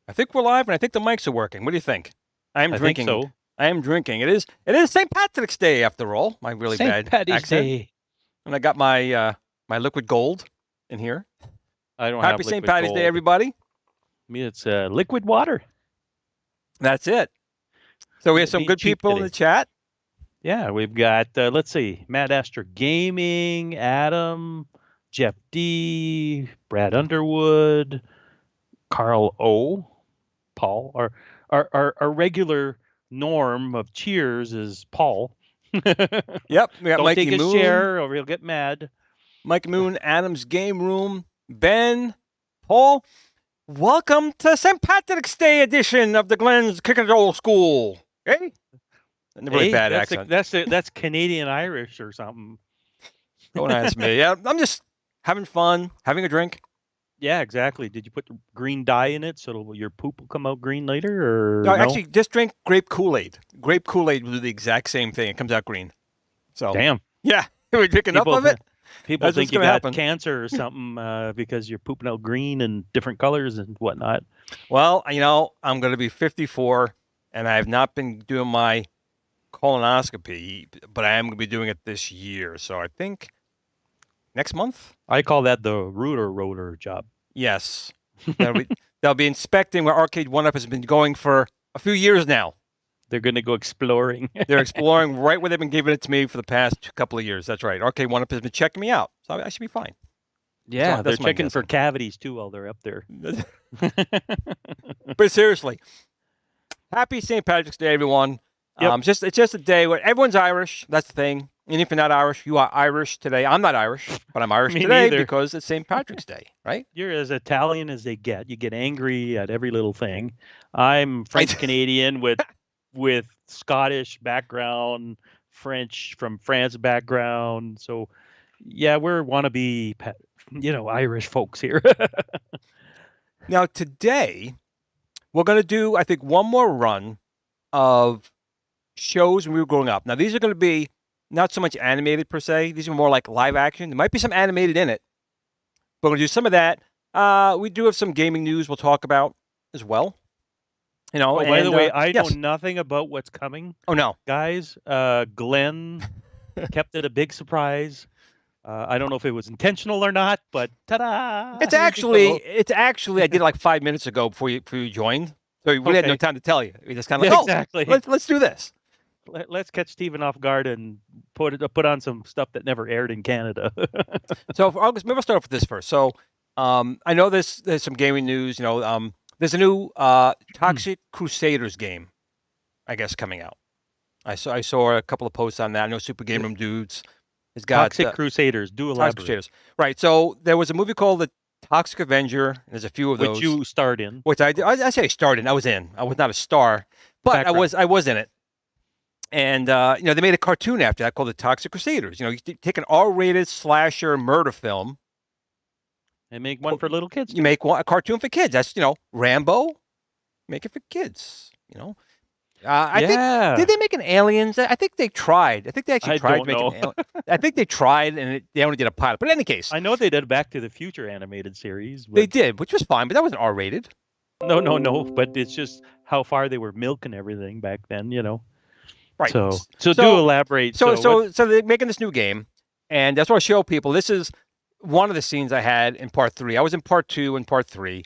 I think we're live, and I think the mics are working. What do you think? I am drinking. Think so. I am drinking. It is St. Patrick's Day after all. My really bad accent. Day. And I got my my liquid gold in here. I don't Happy have St. liquid Patty's gold. Day, everybody. I mean, it's liquid water. That's it. So we have some Being good cheap people in today. the chat. Yeah, we've got, let's see, Matt Astor Gaming, Adam, Jeff D, Brad Underwood, Carl O, Paul. Our regular norm of cheers is Paul. Yep. We got Don't Mikey take a Moon. share or he'll get mad. Mike Moon, Adam's Game Room, Ben, Paul. Welcome to St. Patrick's Day edition of the Glenn's Kickin' Old Skool. Hey? Really bad accent. That's Canadian Irish or something. Don't ask me. Yeah, I'm just having fun, having a drink. Yeah, exactly. Did you put the green dye in it so your poop will come out green later? Or No, actually, just drink grape Kool-Aid. Grape Kool-Aid will do the exact same thing. It comes out green. So damn. Yeah, we drink enough of it. People That's think what's you gonna got happen. cancer or something because you're pooping out green and different colors and whatnot. Well, you know, I'm going to be 54, and I have not been doing my colonoscopy, but I am going to be doing it this year. So I think next month. I call that the rotor job. Yes, they'll be inspecting where Arcade 1-Up has been going for a few years now. They're going to go exploring. They're exploring right where they've been giving it to me for the past couple of years. That's right. Arcade 1-Up has been checking me out, so I should be fine. Yeah, that's they're my checking guess. for cavities too while they're up there. But seriously, happy St. Patrick's Day, everyone. Yep. It's just a day where everyone's Irish. That's the thing. And if you're not Irish, you are Irish today. I'm not Irish, but I'm Irish Me today neither. because it's St. Patrick's Day, right? You're as Italian as they get. You get angry at every little thing. I'm French Canadian with Scottish background, French from France background. So, yeah, we're wannabe, Irish folks here. Now, today, we're going to do, I think, one more run of shows when we were growing up. Now, these are going to be not so much animated per se. These are more like live action. There might be some animated in it. But we're going to do some of that. We do have some gaming news we'll talk about as well. You know. By the way, I yes. know nothing about what's coming. Oh no, guys. Glenn kept it a big surprise. I don't know if it was intentional or not, but ta-da! It's actually. I did it like 5 minutes ago before you joined, so we really had no time to tell you. We just kind of exactly. Let's do this. Let's catch Stephen off guard and put on some stuff that never aired in Canada. So for August, maybe I'll start off with this first. So I know there's some gaming news. You know, there's a new Toxic Crusaders game, I guess, coming out. I saw a couple of posts on that. I know Super Game Room dudes has got Toxic Crusaders. Do elaborate. Toxic Crusaders, right? So there was a movie called The Toxic Avenger. And there's a few of those which you starred in. Which I say I starred in. I was in. I was not a star, but I was in it. And you know, they made a cartoon after that called The Toxic Crusaders. You know, you take an R-rated slasher murder film and make one for little kids. You make a cartoon for kids. That's, you know, Rambo. Make it for kids. You know. I think did they make an Aliens? I think they tried. I think they actually tried to make an Alien. I think they tried, and they only did a pilot. But in any case, I know they did Back to the Future animated series. They did, which was fine, but that wasn't R-rated. No. But it's just how far they were milking everything back then. You know. Right. So do elaborate. So they're making this new game, and that's what I show people. This is one of the scenes I had in part 3. I was in part 2 and part 3,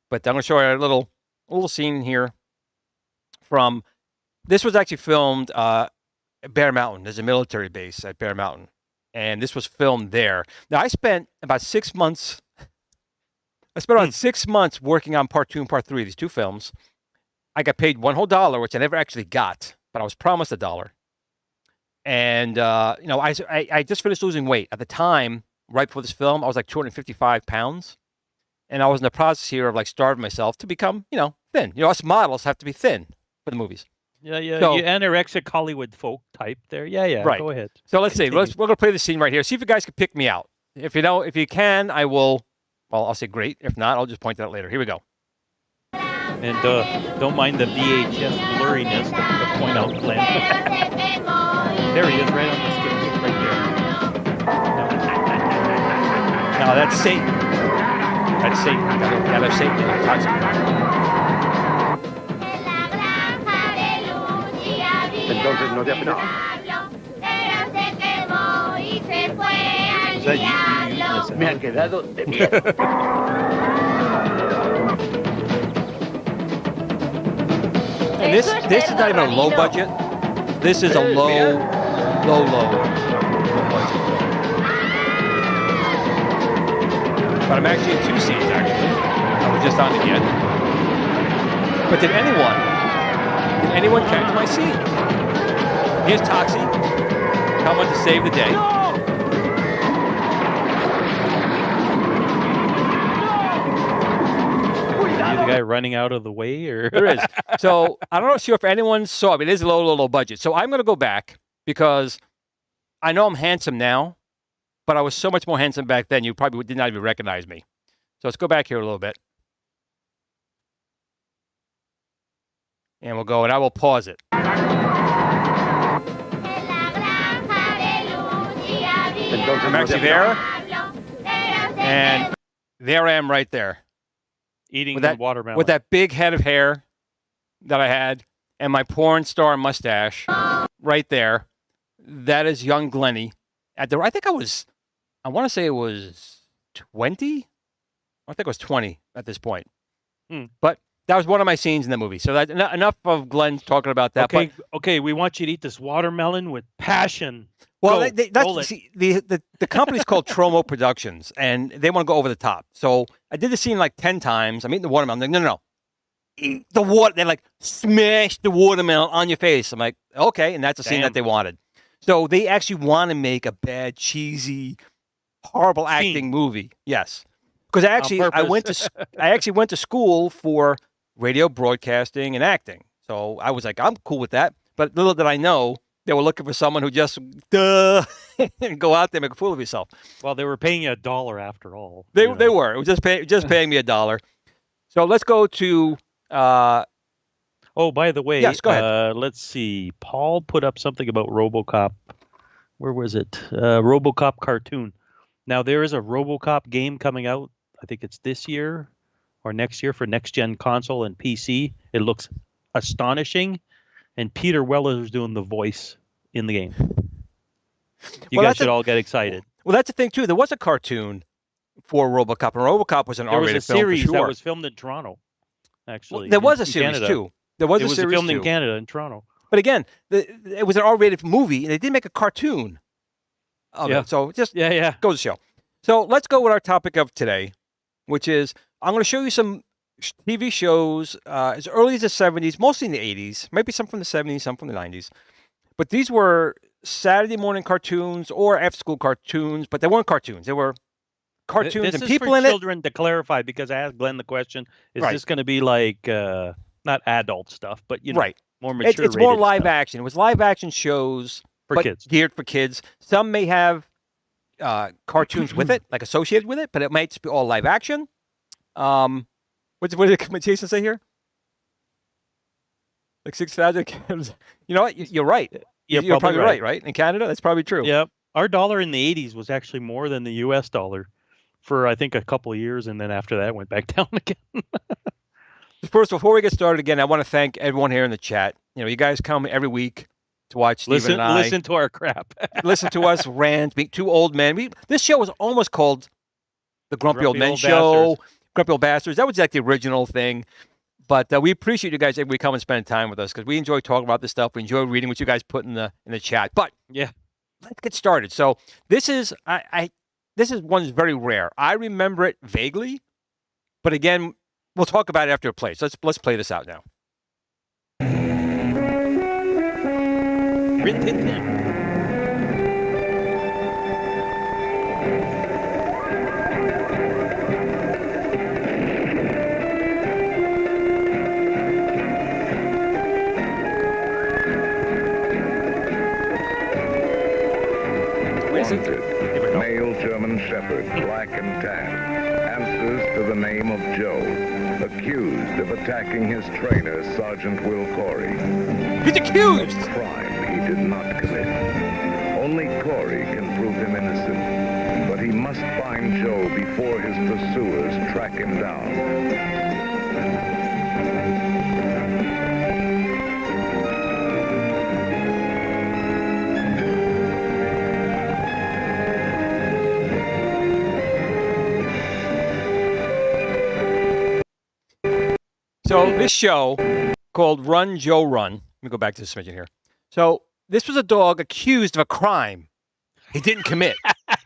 but I'm going to show you a little scene here from. This was actually filmed at Bear Mountain. There's a military base at Bear Mountain, and this was filmed there. Now, I spent about 6 months. I spent around 6 months working on part 2 and part 3 of these two films. I got paid $1 whole, which I never actually got, but I was promised $1. And you know, I just finished losing weight at the time. Right before this film, I was like 255 pounds, and I was in the process here of like starving myself to become, you know, thin. You know, us models have to be thin for the movies. Yeah. So, you anorexic Hollywood folk type there. Yeah. Right. Go ahead. So let's see. We're going to play the scene right here. See if you guys can pick me out. If you can, I will. Well, I'll say great. If not, I'll just point it out later. Here we go. And don't mind the VHS blurriness to point out Glenn. There he is, right on the skip, right there. Now that's Satan. That's Satan. Gotta have Satan in the toxic. Entonces no te apetece. Me han quedado de mierda. And this is not even a low budget. This is a low budget film. But I'm actually in 2 scenes, actually. I was just on again. But did anyone catch my scene? Here's Toxie. Coming to save the day. The guy running out of the way, or there is. So I don't know sure if anyone saw it. It is a low budget. So I'm going to go back because I know I'm handsome now, but I was so much more handsome back then. You probably did not even recognize me. So let's go back here a little bit, and we'll go. And I will pause it. I'm actually there, and there I am right there. Eating the watermelon. With that big head of hair that I had and my porn star mustache right there. That is young Glenny. I want to say it was 20? I think it was 20 at this point. But that was one of my scenes in the movie. So enough of Glenn talking about that. Okay, we want you to eat this watermelon with passion. Well, the company's called Tromo Productions, and they want to go over the top. So I did the scene like 10 times. I'm eating the watermelon. I'm like, no. Eat the water. They like smash the watermelon on your face. I'm like, okay, and that's the scene that they wanted. So they actually want to make a bad, cheesy, horrible acting movie. Yes, because I actually went to school for radio broadcasting and acting. So I was like, I'm cool with that. But little did I know, they were looking for someone who just go out there and make a fool of yourself. Well, they were paying you $1 after all. They were. It was just paying me $1. So let's go to. Oh, by the way, yes, go ahead. Let's see. Paul put up something about RoboCop. Where was it? RoboCop cartoon. Now there is a RoboCop game coming out. I think it's this year or next year for next-gen console and PC. It looks astonishing, and Peter Weller's doing the voice in the game. You guys should all get excited. Well, that's the thing, too. There was a cartoon for RoboCop, and RoboCop was an R-rated film for sure. There was a series that was filmed in Toronto, actually. Well, there was a series, too. It was filmed in Canada, in Toronto. But again, it was an R-rated movie, and they did make a cartoon of it. So just goes to show. So let's go with our topic of today, which is I'm going to show you some TV shows as early as the 70s, mostly in the 80s, maybe some from the 70s, some from the 90s. But these were Saturday morning cartoons or after-school cartoons, but they weren't cartoons. They were cartoons and people in it. This is for children, to clarify, because I asked Glenn the question, is this going to be like, not adult stuff, but, more mature? It's more live action. It was live action shows for kids, geared for kids. Some may have cartoons with it, like associated with it, but it might just be all live action. What did Jason say here? Like 6,000. You know what? You're right. You're probably right? In Canada, that's probably true. Yep. Our dollar in the 80s was actually more than the U.S. dollar for, I think, a couple of years, and then after that, it went back down again. First, before we get started again, I want to thank everyone here in the chat. You guys come every week to watch Stephen and I. Listen to our crap. Listen to us rant, meet two old men. This show was almost called the Grumpy Old Men Show. Grumpy Old Bastards. That was like the original thing. But we appreciate you guys every come and spend time with us because we enjoy talking about this stuff. We enjoy reading what you guys put in the chat. But let's get started. So this is this is one that's very rare. I remember it vaguely, but again, we'll talk about it after it plays. Let's play this out now. Male German Shepherd, black and tan, answers to the name of Joe, accused of attacking his trainer, Sergeant Will Corey. He's accused! Of a crime he did not commit. Only Corey can prove him innocent, but he must find Joe before his pursuers track him down. So this show called Run, Joe, Run. Let me go back to this mention here. So this was a dog accused of a crime he didn't commit.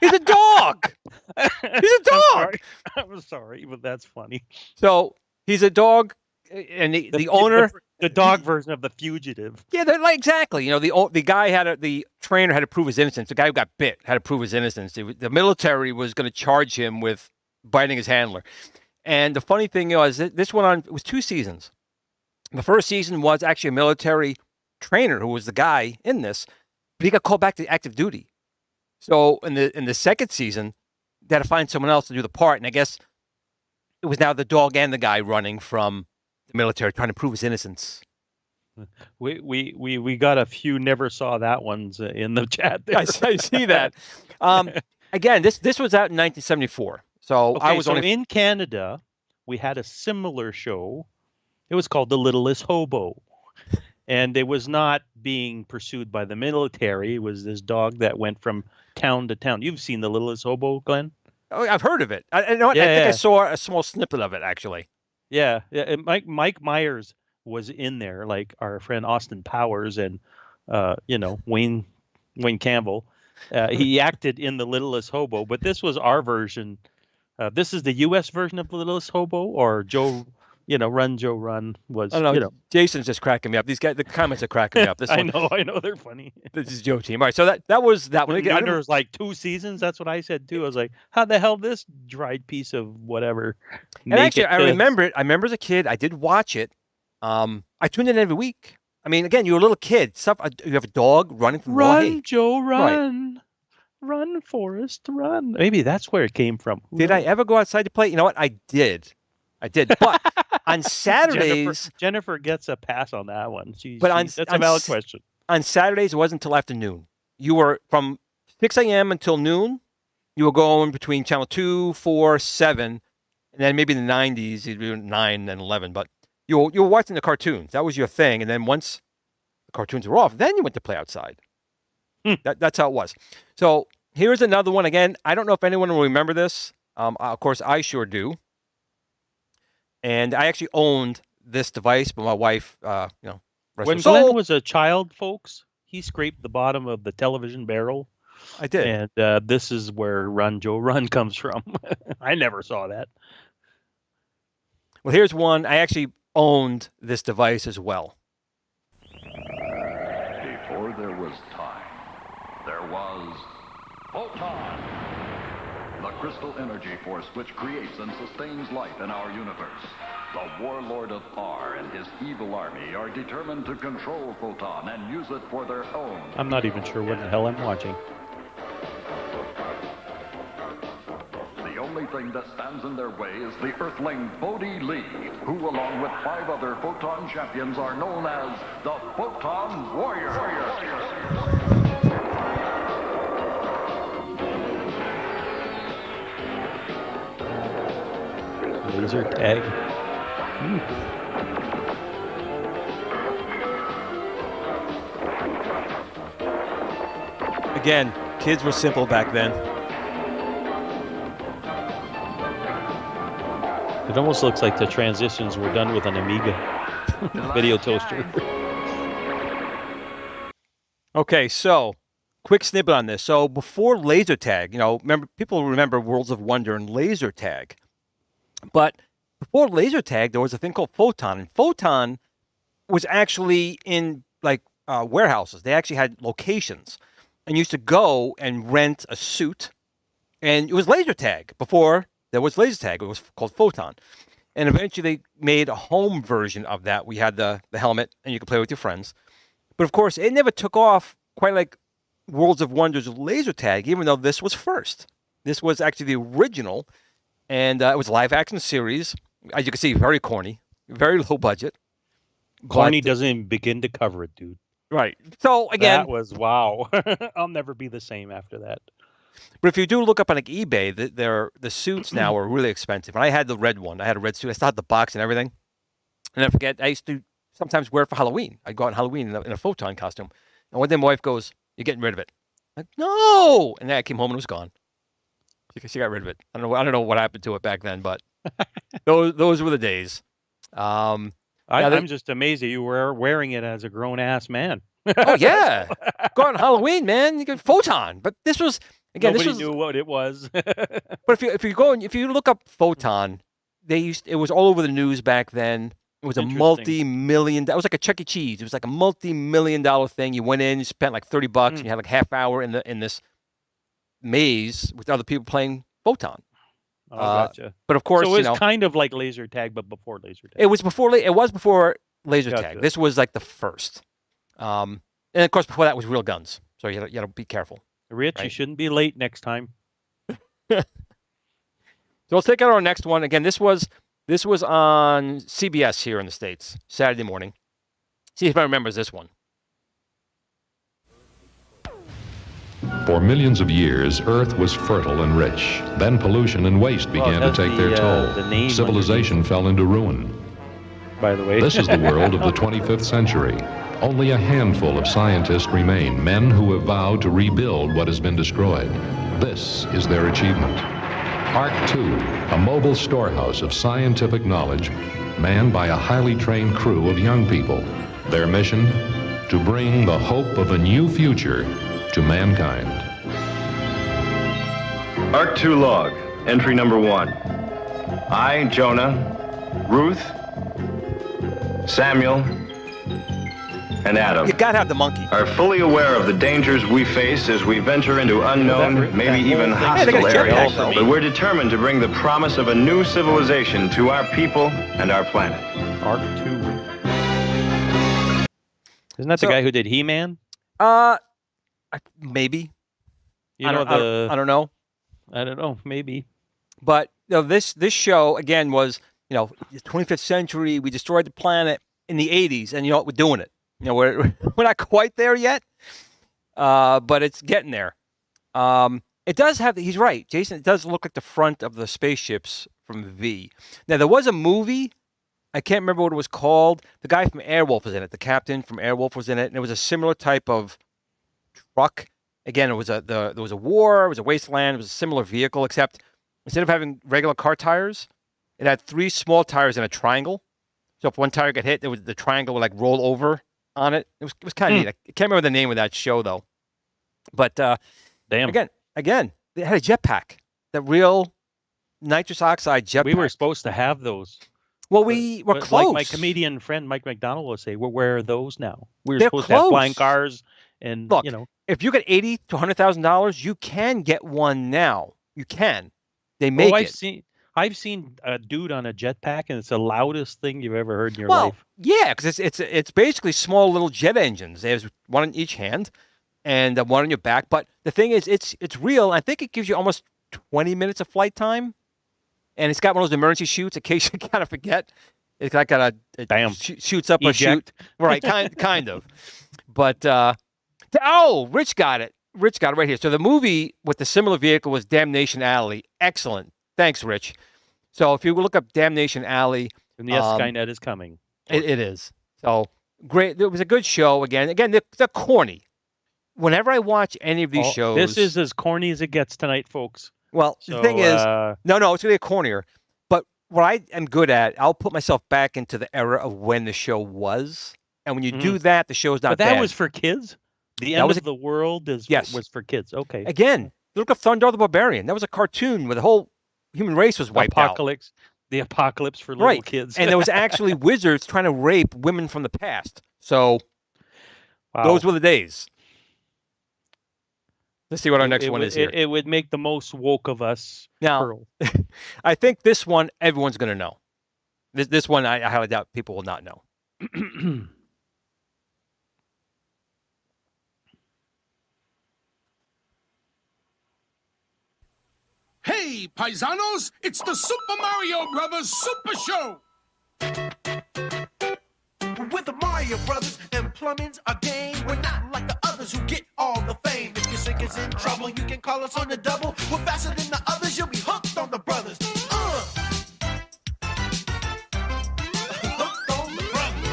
He's a dog. He's a dog. I'm sorry, but that's funny. So he's a dog, and the owner, the dog version of the fugitive. Yeah, they're like exactly. The guy the trainer had to prove his innocence. The guy who got bit had to prove his innocence. The military was going to charge him with biting his handler. And the funny thing was, this went on, it was 2 seasons. The first season was actually a military trainer who was the guy in this, but he got called back to active duty. So in the second season, they had to find someone else to do the part. And I guess it was now the dog and the guy running from the military trying to prove his innocence. We got a few never saw that ones in the chat there. I see that. Again, this was out in 1974. So I was in Canada, we had a similar show. It was called The Littlest Hobo. And it was not being pursued by the military. It was this dog that went from town to town. You've seen The Littlest Hobo, Glenn? Oh, I've heard of it. I think I saw a small snippet of it, actually. Yeah. And Mike Myers was in there, like our friend Austin Powers and, Wayne Campbell. He acted in The Littlest Hobo, but this was our version. This is the U.S. version of The Littlest Hobo, or Joe, Run, Joe, Run was, I don't know. Jason's just cracking me up. These guys, the comments are cracking me up. I know, they're funny. This is Joe Team. All right, so that was that one. There was like 2 seasons. That's what I said, too. I was like, how the hell this dried piece of whatever. And actually, I remember it. I remember as a kid, I did watch it. I tuned in every week. I mean, again, you're a little kid. You have a dog running from Run, Joe, run. Right. Run, Forrest, run. Maybe that's where it came from. Did I ever go outside to play? You know what? I did. But on Saturdays... Jennifer gets a pass on that one. That's a valid question. On Saturdays, it wasn't until afternoon. You were from 6 a.m. until noon. You were going between Channel 2, 4, 7. And then maybe in the 90s, you'd be 9 and 11. But you were watching the cartoons. That was your thing. And then once the cartoons were off, then you went to play outside. That's how it was. So here's another one. Again, I don't know if anyone will remember this. Of course, I sure do. And I actually owned this device, but my wife, rest When her soul. Glenn was a child, folks, he scraped the bottom of the television barrel. I did. And this is where Run, Joe, Run comes from. I never saw that. Well, here's one. I actually owned this device as well. Before there was time, there was Photon, the crystal energy force which creates and sustains life in our universe. The warlord of R and his evil army are determined to control Photon and use it for their own. I'm not even sure what the hell I'm watching. The only thing that stands in their way is the Earthling Bodhi Lee, who along with 5 other Photon champions are known as the Photon Warriors. Laser tag. Again, kids were simple back then. It almost looks like the transitions were done with an Amiga video toaster. Okay, so quick snippet on this. So before laser tag, people remember Worlds of Wonder and laser tag. But before laser tag, there was a thing called Photon. And Photon was actually in warehouses. They actually had locations. And you used to go and rent a suit. And it was laser tag before there was laser tag. It was called Photon. And eventually they made a home version of that. We had the helmet and you could play with your friends. But of course, it never took off quite like Worlds of Wonder's laser tag, even though this was first. This was actually the original. And it was a live action series. As you can see, very corny, very low budget. Corny doesn't even begin to cover it, dude. Right. So again, that was wow. I'll never be the same after that. But if you do look up on eBay, the suits now are really expensive. And I had the red one. I had a red suit. I still had the box and everything. And I forget, I used to sometimes wear it for Halloween. I'd go out on Halloween in a Photon costume. And one day my wife goes, "You're getting rid of it." I'm like, "No!" And then I came home and it was gone. She got rid of it. I don't know what happened to it back then, but those were the days. I'm just amazed that you were wearing it as a grown-ass man. Oh, yeah. Go on Halloween, man. You get Photon. But this was, again, Nobody knew what it was. But if you look up Photon, it was all over the news back then. It was a multi-million. It was like a Chuck E. Cheese. It was like a multi-million-dollar thing. You went in, you spent like $30, and you had like half hour in this maze with other people playing Photon. Oh, gotcha. But of course, so it was kind of like laser tag, but before laser tag. It was before laser tag. This was like the first. And of course, before that was real guns. So you got to be careful. Rich, you shouldn't be late next time. So let's take out our next one. Again, this was on CBS here in the States, Saturday morning. See if I remembers this one. For millions of years, Earth was fertile and rich. Then pollution and waste began to take their toll. Civilization fell into ruin. By the way, this is the world of the 25th century. Only a handful of scientists remain, men who have vowed to rebuild what has been destroyed. This is their achievement. Ark 2, a mobile storehouse of scientific knowledge, manned by a highly trained crew of young people. Their mission? To bring the hope of a new future to mankind. Ark 2 log, entry number 1. I, Jonah, Ruth, Samuel, and Adam You gotta have the monkey. are fully aware of the dangers we face as we venture into unknown, maybe even hostile areas. But we're determined to bring the promise of a new civilization to our people and our planet. Ark 2. Isn't that the guy who did He-Man? Maybe. I don't know. I don't know. Maybe. But this show again was the 25th century. We destroyed the planet in the 80s, and we're doing it. We're not quite there yet, but it's getting there. It does have. He's right, Jason. It does look like the front of the spaceships from V. Now, there was a movie. I can't remember what it was called. The guy from Airwolf was in it. The captain from Airwolf was in it, and it was a similar type of truck. Again, it was there was a war. It was a wasteland. It was a similar vehicle, except instead of having regular car tires, it had 3 small tires in a triangle. So if one tire got hit, the triangle would like roll over on it. It was kind of neat. I can't remember the name of that show though. But Damn. Again, they had a jetpack. The real nitrous oxide jetpack. We were supposed to have those. Well, we were close. Like my comedian friend Mike McDonald will say, well, where are those now? We were They're supposed to have close. flying cars, and Look, you know, if you get $80,000 to $100,000, you can get one now. You can. They make it. I've seen a dude on a jetpack, and it's the loudest thing you've ever heard in your life. Yeah, because it's basically small little jet engines. There's one in each hand, and one on your back. But the thing is, it's real. I think it gives you almost 20 minutes of flight time, and it's got one of those emergency chutes in case you kind of forget. It's like shoots up Eject. a chute, right? Kind of. But Rich got it. Rich got it right here. So the movie with the similar vehicle was Damnation Alley. Excellent. Thanks, Rich. So if you look up Damnation Alley, And yes, Skynet is coming. It is. So great. It was a good show. Again, they're corny. Whenever I watch any of these shows, this is as corny as it gets tonight, folks. Well, the thing is, no, it's going to get cornier. But what I am good at, I'll put myself back into the era of when the show was, and when you do that, the show's not. But that bad. was for kids. The end of the world was for kids. Okay. Again, look up Thundar the Barbarian. That was a cartoon where the whole human race was wiped out. The apocalypse for little kids. And there was actually wizards trying to rape women from the past. So those were the days. Let's see what our next one is here. It would make the most woke of us. Now, I think this one everyone's going to know. This one I highly doubt people will not know. Hey, paisanos, it's the Super Mario Brothers Super Show! With the Mario Brothers and plumbing's a game. We're not like the others who get all the fame. If your sink is in trouble, you can call us on the double. We're faster than the others, you'll be hooked on the brothers. Hooked on the brothers.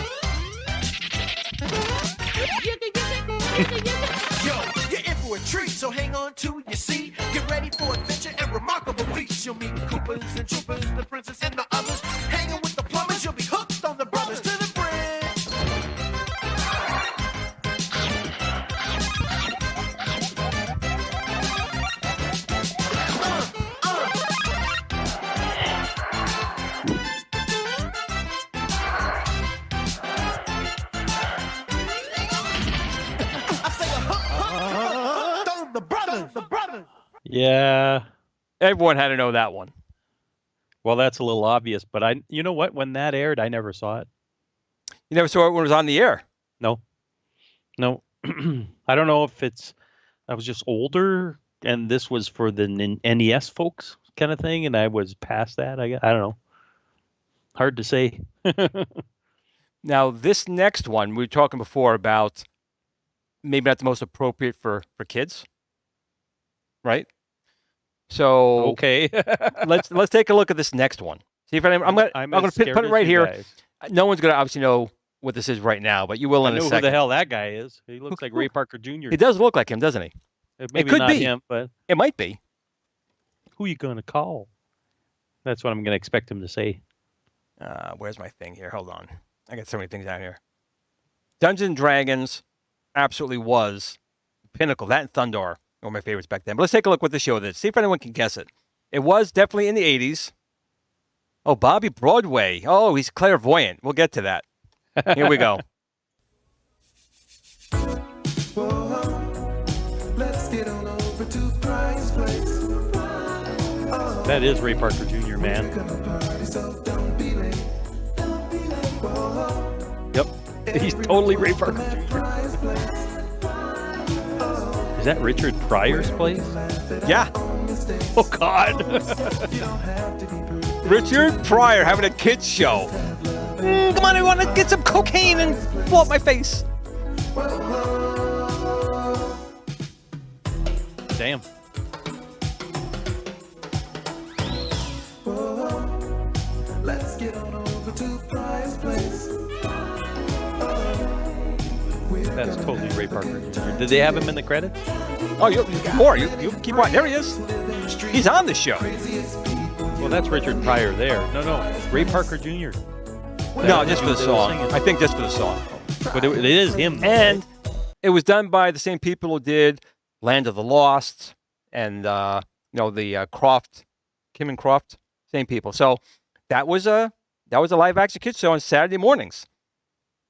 Yo, you're in for a treat, so hang on to your seat. Get ready for adventure and remarkable feats. You'll meet Koopas and Troopers, the princess and the others. Hanging with the plumbers, you'll be hooked on the brothers. To the bridge. Yeah. Everyone had to know that one. Well, that's a little obvious, but you know what? When that aired, I never saw it. You never saw it when it was on the air? No. I don't know if I was just older and this was for the NES folks kind of thing, and I was past that. I don't know. Hard to say. Now, this next one, we were talking before about maybe not the most appropriate for kids, right? So okay, let's take a look at this next one. See if I'm going to put it right here. Guys. No one's going to obviously know what this is right now, but you will in a second. Who the hell that guy is. He looks like Ray Parker Jr. He does look like him, doesn't he? Maybe it could not be him, but it might be. Who are you going to call? That's what I'm going to expect him to say. Where's my thing here? Hold on. I got so many things out here. Dungeons and Dragons absolutely was pinnacle. That and Thundar were my favorites back then. But let's take a look what the show is. See if anyone can guess it. It was definitely in the 80s. Oh, Bobby Broadway. Oh, he's clairvoyant. We'll get to that. Here we go. Let's get on over to Price Place. That is Ray Parker Jr., man. Yep. He's totally Ray Parker Jr. Is that Richard Pryor's place? Yeah. Oh, God. Richard Pryor having a kids show. Come on, I want to get some cocaine and blow up my face. Damn. That's totally Ray Parker Jr. Did they have him in the credits? Oh, you keep watching. There he is. He's on the show. Well, that's Richard Pryor there. No, Ray Parker Jr. No, just for the song. I think just for the song. But it is him. And it was done by the same people who did Land of the Lost and the Croft, Kim and Croft, same people. So that was a live action kids show on Saturday mornings.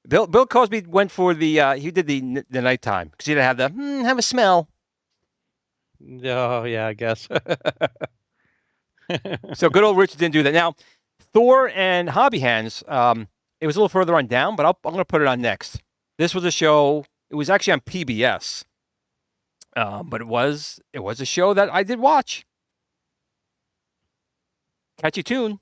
Bill Cosby went for he did the nighttime because he didn't have have a smell. Oh yeah, I guess. So good old Richard didn't do that. Now, Thor and Hobby Hands, it was a little further on down, but I'm going to put it on next. This was a show. It was actually on PBS, but it was a show that I did watch. Catchy tune.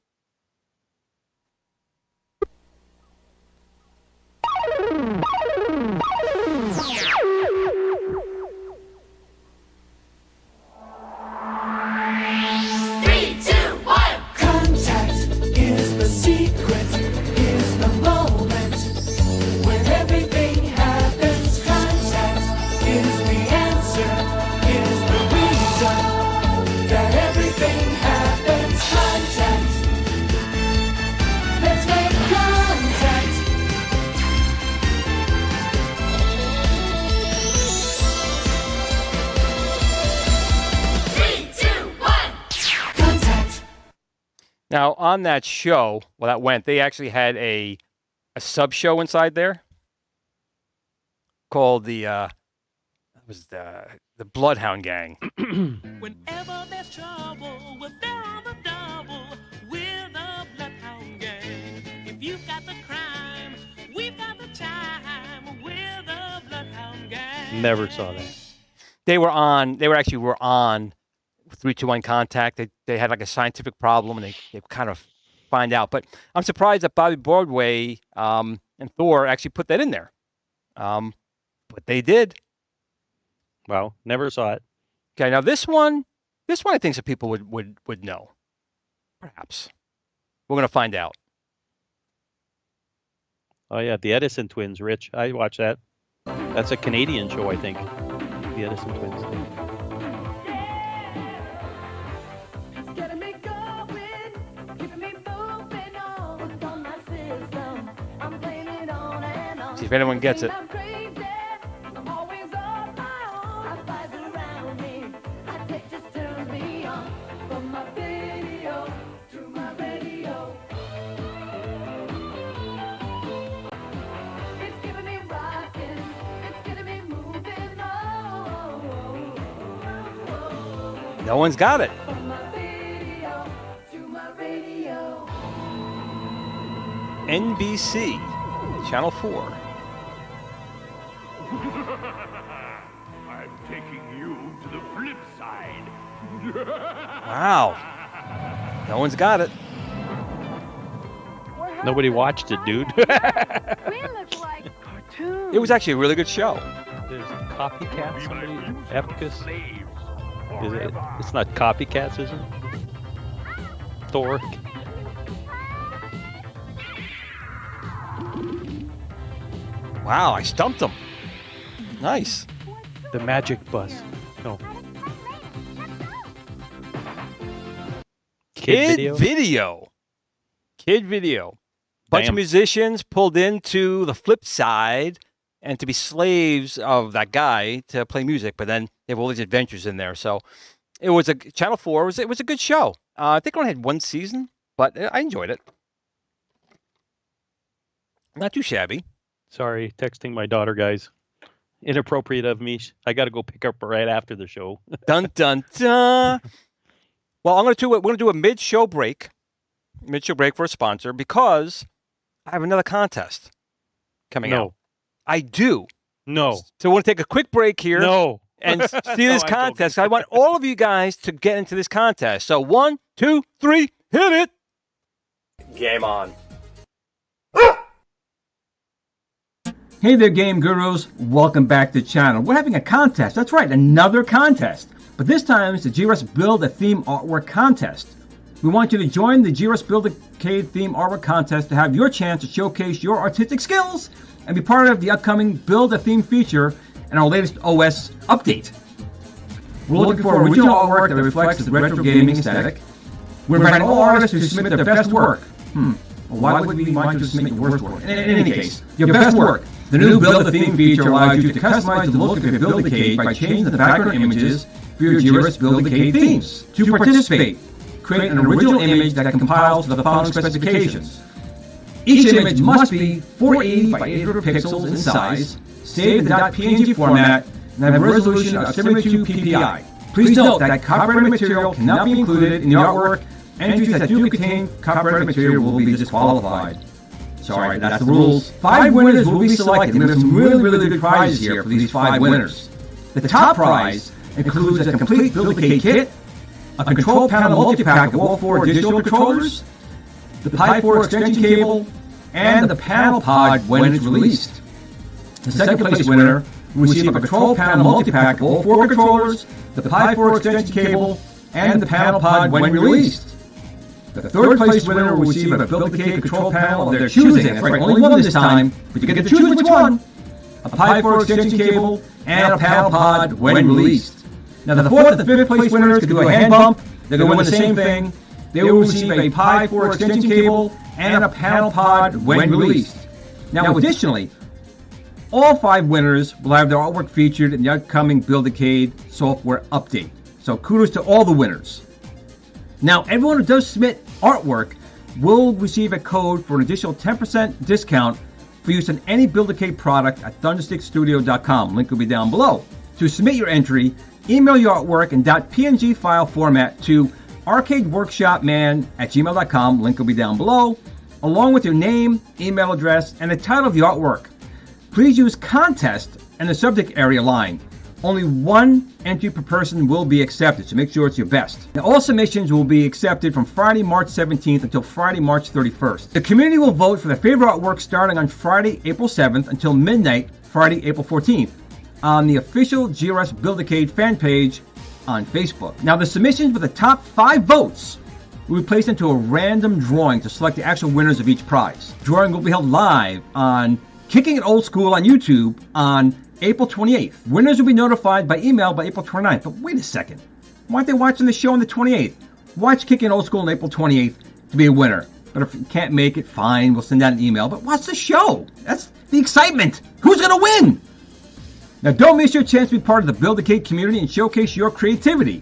Now, on that show, they actually had a sub-show inside there called the Bloodhound Gang. Whenever there's trouble, we're there on the double. We're the Bloodhound Gang. If you've got the crime, we've got the time. We're the Bloodhound Gang. Never saw that. They were on 3-2-1 Contact. They had like a scientific problem, and they kind of find out. But I'm surprised that Bobby Broadway and Thor actually put that in there. But they did. Wow, never saw it. Okay, now this one I think some people would know. Perhaps. We're going to find out. Oh yeah, the Edison Twins, Rich. I watched that. That's a Canadian show, I think. The Edison Twins. See if anyone gets it. No one's got it. NBC, Channel 4. I'm taking you to the flip side. Wow. No one's got it. Nobody watched it, dude. It was actually a really good show. There's Copycat, somebody? Epicus? Is it? It's not Copycats, is it? Thor. Wow, I stumped him. Nice. The Magic Bus. No. Kid Video. Bunch of musicians pulled into the flip side and to be slaves of that guy to play music, but then they have all these adventures in there. So it was Channel 4. It was a good show. I think it only had one season, but I enjoyed it. Not too shabby. Sorry, texting my daughter, guys. Inappropriate of me. I got to go pick up right after the show. Dun dun dun. Well, we're going to do a mid-show break for a sponsor because I have another contest coming out. I do. No. So we're going to take a quick break here. No. And see this contest. I want all of you guys to get into this contest. So 1, 2, 3, hit it. Game on. Hey there, Game Gurus. Welcome back to the channel. We're having a contest. That's right, another contest. But this time it's the GRS Build a Theme Artwork Contest. we want you to join the GRS Build-A-Cade theme artwork contest to have your chance to showcase your artistic skills and be part of the upcoming Build-A-Theme feature and our latest OS update. We're looking for original artwork that reflects the retro gaming aesthetic. We're inviting all artists to submit their best work. Well, why would we want you to submit your worst work? In any case, your best work. The new Build-A-Theme feature allows you to customize the look of your Build-A-Cade by changing the background images for your GRS Build-A-Cade themes. To participate, create an original image that compiles to the following specifications. Each image must be 480 by 800 pixels in size, saved in .png format, and have a resolution of 72 ppi. Please note that copyrighted material cannot be included in the artwork. Entries that do contain copyrighted material will be disqualified. Sorry, that's the rules. 5 winners will be selected. We have some really good prizes here for these 5 winners. The top prize includes a complete Build-A-Cade kit, a control panel multi-pack of all 4 additional controllers, the Pi 4 extension cable, and the panel pod when it's released. The second place winner will receive a control panel multi-pack of all 4 controllers, the Pi 4 extension cable, and the panel pod when released. The third place winner will receive a Build-A-Cade control panel of their choosing. That's right, only one this time, but you get to choose which one. A Pi 4 extension cable and a panel pod when released. Now the fourth and fifth place winners could do a hand bump. They're going to win the same thing. They will receive a Pi 4 extension cable and a panel pod when released. Now additionally, all 5 winners will have their artwork featured in the upcoming Build-A-Cade software update. So kudos to all the winners. Now, everyone who does submit artwork will receive a code for an additional 10% discount for use on any Build-A-Cade product at thunderstickstudio.com. Link will be down below. To submit your entry, email your artwork in .png file format to arcadeworkshopman@gmail.com. Link will be down below, along with your name, email address, and the title of the artwork. Please use contest in the subject area line. Only 1 entry per person will be accepted, so make sure it's your best. Now, all submissions will be accepted from Friday, March 17th until Friday, March 31st. The community will vote for their favorite artwork starting on Friday, April 7th until midnight, Friday, April 14th, on the official GRS Build-A-Cade fan page on Facebook. Now, the submissions with the top 5 votes will be placed into a random drawing to select the actual winners of each prize. The drawing will be held live on Kickin at Old Skool on YouTube on April 28th. Winners will be notified by email by April 29th. But wait a second. Why aren't they watching the show on the 28th? Watch Kickin Old Skool on April 28th to be a winner. But if you can't make it, fine. We'll send out an email. But watch the show. That's the excitement. Who's going to win? Now, don't miss your chance to be part of the Build-A-Cade community and showcase your creativity.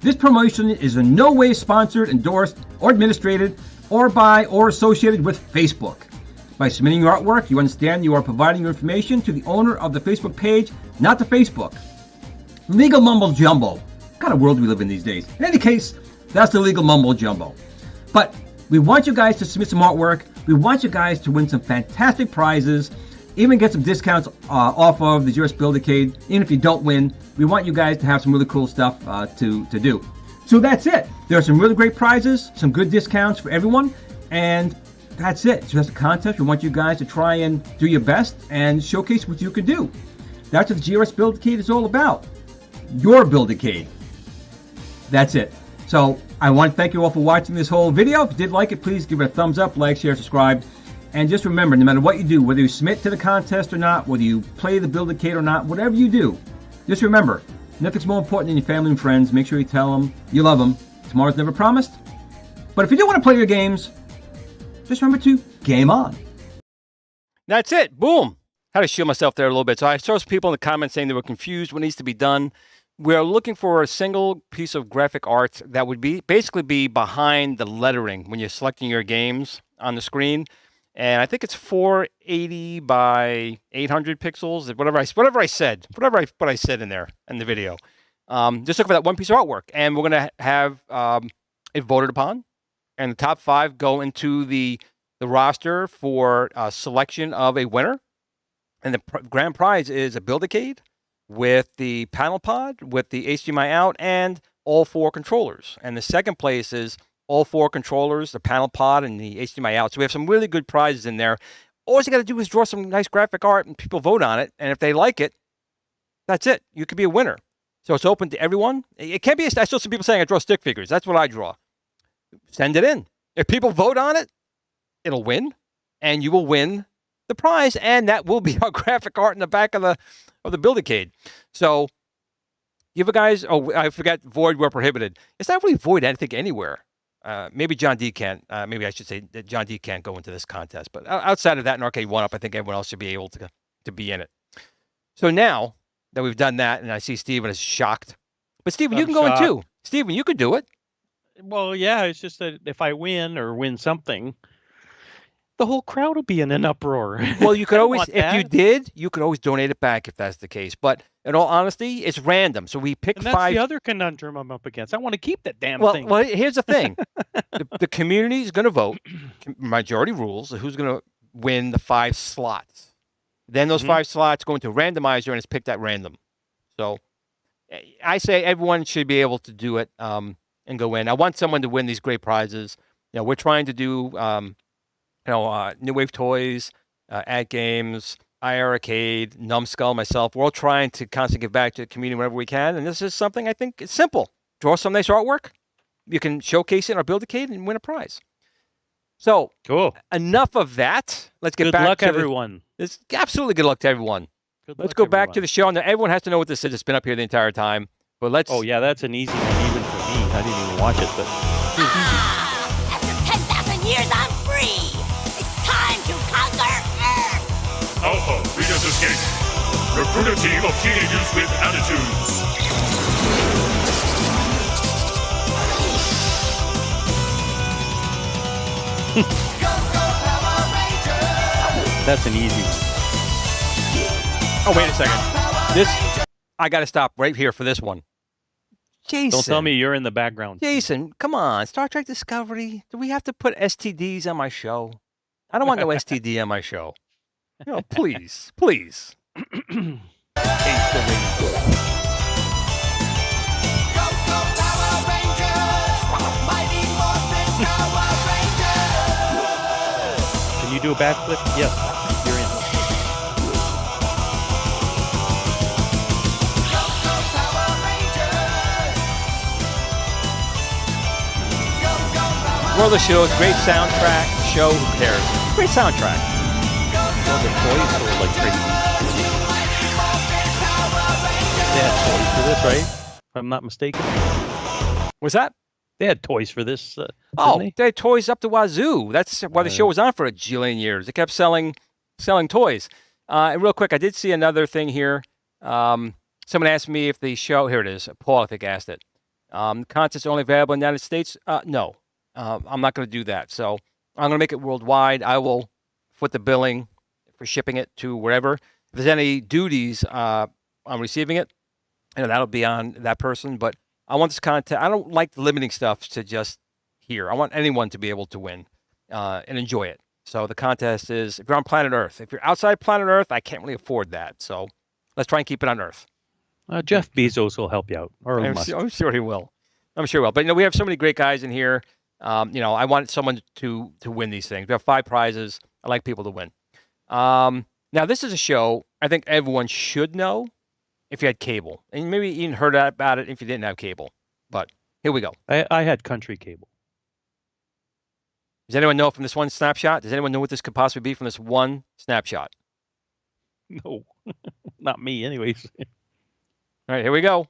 This promotion is in no way sponsored, endorsed, or administrated, or by or associated with Facebook. By submitting your artwork, you understand you are providing your information to the owner of the Facebook page, not to Facebook. Legal mumbo jumbo. What kind of world do we live in these days? In any case, that's the legal mumbo jumbo. But we want you guys to submit some artwork. We want you guys to win some fantastic prizes, even get some discounts off of the GRS Build-A-Cade. Even if you don't win, we want you guys to have some really cool stuff to do. So that's it. There are some really great prizes, some good discounts for everyone, and that's it. It's just a contest. We want you guys to try and do your best and showcase what you can do. That's what the GRS Build-A-Cade is all about. Your Build-A-Cade. That's it. So I want to thank you all for watching this whole video. If you did like it, please give it a thumbs up, like, share, subscribe. And just remember, no matter what you do, whether you submit to the contest or not, whether you play the Build-A-Cade or not, whatever you do, just remember, nothing's more important than your family and friends. Make sure you tell them you love them. Tomorrow's never promised. But if you do want to play your games, just remember to game on. That's it. Boom. Had to shield myself there a little bit. So I saw some people in the comments saying they were confused what needs to be done. We're looking for a single piece of graphic art that would basically be behind the lettering when you're selecting your games on the screen. And I think it's 480 by 800 pixels. Whatever I said in there in the video. Just look for that one piece of artwork, and we're going to have it voted upon. And the top 5 go into the roster for selection of a winner. And the grand prize is a Build-A-Cade with the panel pod, with the HDMI out, and all 4 controllers. And the second place is all 4 controllers, the panel pod, and the HDMI out. So we have some really good prizes in there. All you got to do is draw some nice graphic art, and people vote on it. And if they like it, that's it. You could be a winner. So it's open to everyone. It can't be. I still see people saying I draw stick figures. That's what I draw. send it in. If people vote on it, it'll win, and you will win the prize, and that will be our graphic art in the back of the Build-A-Cade. So give a guys. Oh, I forgot. Void where prohibited. It's not really void. I think anywhere. Maybe John D can't. Maybe I should say that John D can't go into this contest. But outside of that, in Arcade 1-Up, I think everyone else should be able to be in it. So now that we've done that, and I see Steven is shocked. But Steven, you can go in too. Steven, you could do it. Well, yeah, it's just that if I win or win something, the whole crowd will be in an uproar. Well, you could always, if you did, you could always donate it back if that's the case. But in all honesty, it's random. So we pick and that's 5. The other conundrum I'm up against. I want to keep that damn thing. Well, here's the thing: the community is going to vote. Majority rules. Who's going to win the 5 slots? Then those 5 slots go into a randomizer, and it's picked at random. So I say everyone should be able to do it and go in. I want someone to win these great prizes. We're trying to do. New Wave Toys, Ad Games, IR Arcade, Numbskull, myself. We're all trying to constantly give back to the community whenever we can. And this is something I think it's simple. Draw some nice artwork. You can showcase it in our Build-A-Cade and win a prize. So, cool. Enough of that. Let's get back to Good luck, everyone. It's absolutely good luck to everyone. Let's go back to the show. Now, everyone has to know what this is. It's been up here the entire time. But let's. Oh, yeah, that's an easy one even for me. I didn't even watch it, but. After 10,000 years, I'm free. Time to conquer Earth! Alpha, Leaders Escape. Recruit a team of teenagers with attitudes. That's an easy one. Oh, wait a second. I got to stop right here for this one. Jason. Don't tell me you're in the background. Jason, come on. Star Trek Discovery. Do we have to put STDs on my show? I don't want no STD on my show. Please. Please. Can you do a backflip? Yes, you're in. Well, the show, great soundtrack. Show, who cares? Great soundtrack. Well, the toys are like crazy. They had toys for this, right? If I'm not mistaken. What's that? They had toys for this. They had toys up to wazoo. That's why the show was on for a jillion years. It kept selling toys. And real quick, I did see another thing here. Someone asked me if the show, here it is. Paul, I think, asked it. Contest only available in the United States? No. I'm not going to do that. So I'm going to make it worldwide. I will foot the billing for shipping it to wherever. If there's any duties on receiving it, that'll be on that person. But I want this content. I don't like limiting stuff to just here. I want anyone to be able to win and enjoy it. So the contest is if you're on planet Earth. If you're outside planet Earth, I can't really afford that. So let's try and keep it on Earth. Jeff Bezos will help you out. Or I'm sure he will. I'm sure he will. But we have so many great guys in here. I want someone to win these things. We have 5 prizes. I like people to win. Now, this is a show I think everyone should know if you had cable. And maybe you even heard about it if you didn't have cable. But here we go. I had country cable. Does anyone know from this one snapshot? Does anyone know what this could possibly be from this one snapshot? No, not me anyways. All right, here we go.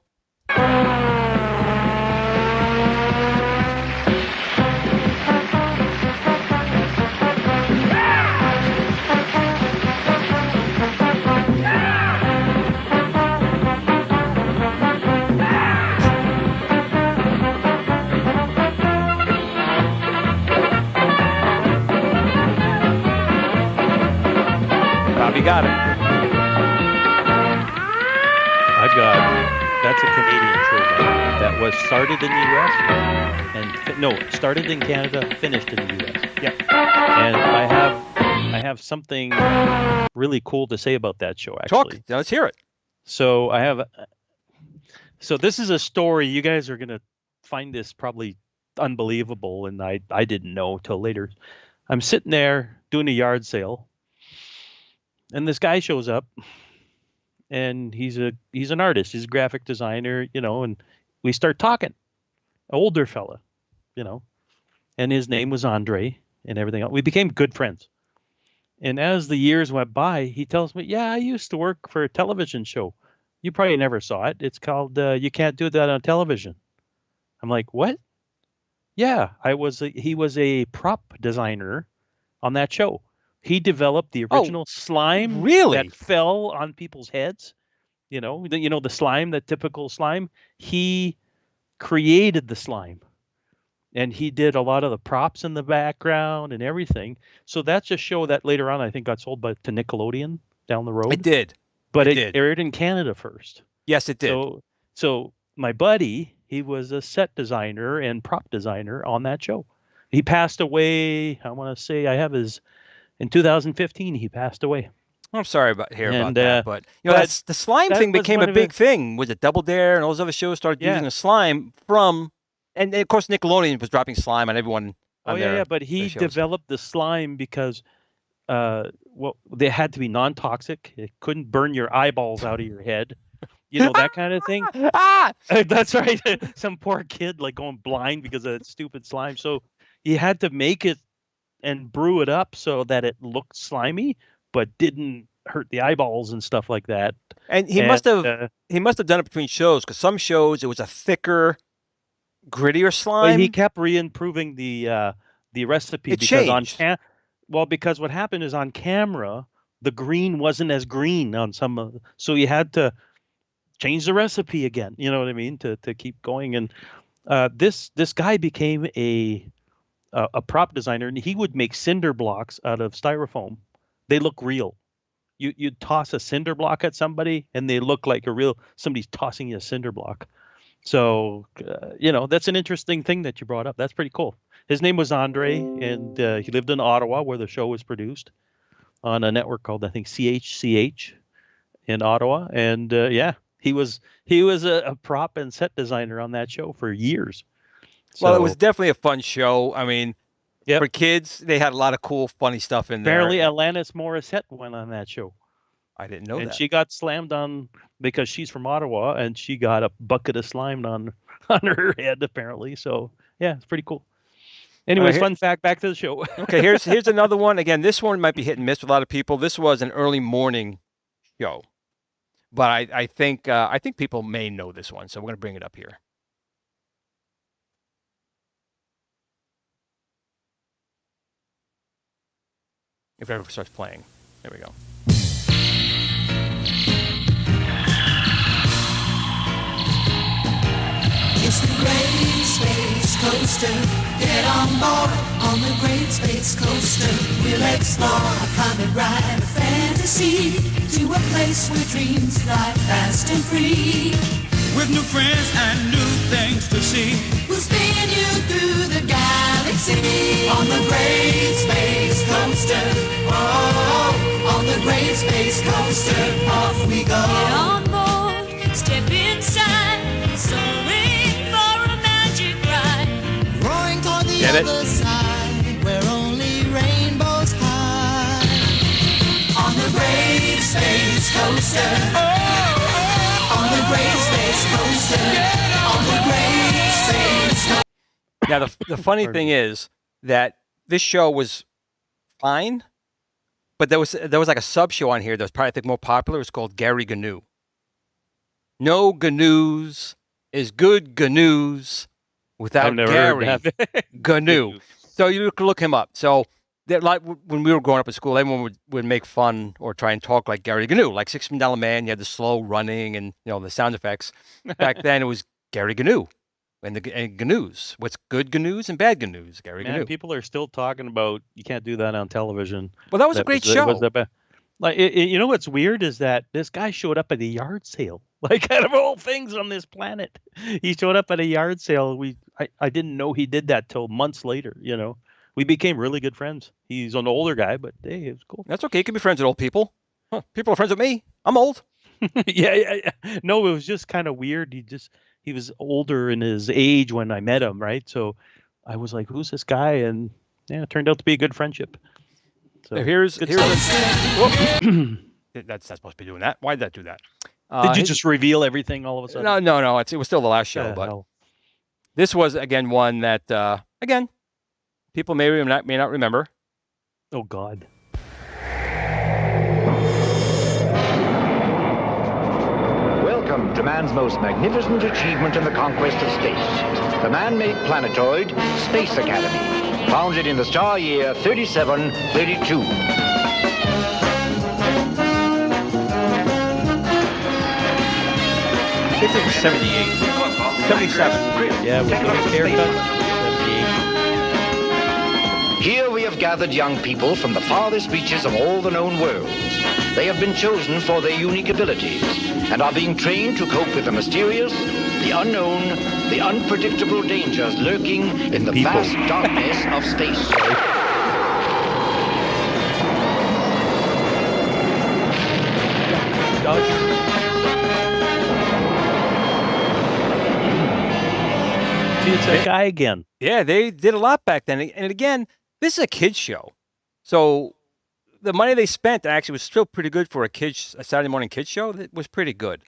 Bobby got it. I've got. That's a Canadian show that was started in the U.S. started in Canada, finished in the U.S. Yeah. And I have something really cool to say about that show. Actually, talk. Let's hear it. So So this is a story. You guys are gonna find this probably unbelievable, and I didn't know till later. I'm sitting there doing a yard sale. And this guy shows up, and he's an artist. He's a graphic designer, and we start talking. Older fella, and his name was Andre and everything else. We became good friends. And as the years went by, he tells me, yeah, I used to work for a television show. You probably never saw it. It's called You Can't Do That on Television. I'm like, what? Yeah, he was a prop designer on that show. He developed the original slime that fell on people's heads. You know, the slime, that typical slime. He created the slime. And he did a lot of the props in the background and everything. So that's a show that later on I think got sold to Nickelodeon down the road. It did. But it aired in Canada first. Yes, it did. So my buddy, he was a set designer and prop designer on that show. He passed away, I want to say in 2015 he passed away. I'm sorry about that, but that's the slime thing became a big thing. Was it Double Dare and all those other shows started using the slime from, and of course Nickelodeon was dropping slime on everyone. But he developed the slime because they had to be non-toxic. It couldn't burn your eyeballs out of your head. That kind of thing. That's right. Some poor kid going blind because of that stupid slime. So he had to make it and brew it up so that it looked slimy, but didn't hurt the eyeballs and stuff like that. And he must have done it between shows, because some shows it was a thicker, grittier slime. Well, he kept re-improving the recipe because what happened is on camera the green wasn't as green on some so you had to change the recipe again. You know what I mean? To keep going. And this guy became a prop designer, and he would make cinder blocks out of styrofoam. They look real. You'd toss a cinder block at somebody, and they look like somebody's tossing you a cinder block. So, that's an interesting thing that you brought up. That's pretty cool. His name was Andre, and he lived in Ottawa, where the show was produced on a network called, I think, CHCH in Ottawa. And he was a prop and set designer on that show for years. Well, it was definitely a fun show. I mean, for kids, they had a lot of cool, funny stuff in there. Apparently, Alanis Morissette went on that show. I didn't know that. And she got slammed on because she's from Ottawa, and she got a bucket of slime on her head, apparently. So, yeah, it's pretty cool. Anyways, fun fact, back to the show. Okay, here's another one. Again, this one might be hit and miss with a lot of people. This was an early morning show. But I think people may know this one, so we're going to bring it up here. If it ever starts playing. There we go. It's the Great Space Coaster. Get on board on the Great Space Coaster. We'll explore a comet ride of fantasy to a place where dreams fly fast and free. With new friends and new things to see, we'll spin you through the galaxy on the Great Space Coaster. Oh, on the Great Space Coaster, off we go. Get on board, step inside, soaring for a magic ride. Roaring toward the other side, where only rainbows hide. On the Great Space Coaster. On the Great Space Coaster. On the Great Space Coaster. Now, the funny thing is that this show was fine, but there was like a sub show on here that was probably, I think, more popular. It was called Gary Gnu. No Gnu's is good Gnu's without Gary Gnu. So you can look him up. So like when we were growing up in school, everyone would make fun or try and talk like Gary Gnu, like $6 Million Man. You had the slow running and the sound effects. Back then, it was Gary Gnu. And Gnu's. What's good Gnu's and bad Gnu's? Gary Gnu. People are still talking about you can't do that on television. Well, that was a great show. What's weird is that this guy showed up at a yard sale. Like, out of all things on this planet, he showed up at a yard sale. I didn't know he did that till months later. We became really good friends. He's an older guy, but hey, it was cool. That's okay. You can be friends with old people. Huh. People are friends with me. I'm old. Yeah. No, it was just kind of weird. He was older in his age when I met him, right? So I was like, who's this guy? And yeah, it turned out to be a good friendship. So here's that's not supposed to be doing that. Why did that do that? Did you just reveal everything all of a sudden? No. It was still the last show, but this was, again, one that, again, people may not remember. Oh God. Welcome to man's most magnificent achievement in the conquest of space. The man-made planetoid, Space Academy, founded in the star year 3732. It's in 78. 77. Yeah, with the haircut. 78. Here we have gathered young people from the farthest reaches of all the known worlds. They have been chosen for their unique abilities and are being trained to cope with the mysterious, the unknown, the unpredictable dangers lurking in the vast darkness of space. See, it's that guy again. Yeah, they did a lot back then. And again, this is a kid's show. So the money they spent actually was still pretty good for a Saturday morning kids show. It was pretty good.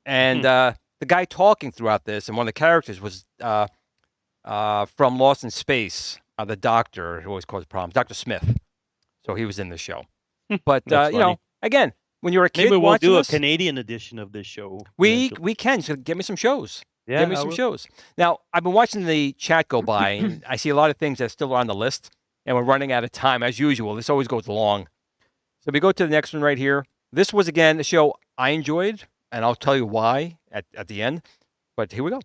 And the guy talking throughout this, and one of the characters was from Lost in Space, the doctor who always caused problems, Dr. Smith. So he was in the show. But, you know, again, when you're a kid maybe we'll do this, a Canadian edition of this show. We can. So get me some shows. Yeah, give me some shows. Now, I've been watching the chat go by, and I see a lot of things that still are on the list, and we're running out of time, as usual. This always goes long. So we go to the next one right here. This was, again, a show I enjoyed, and I'll tell you why at the end. But here we go.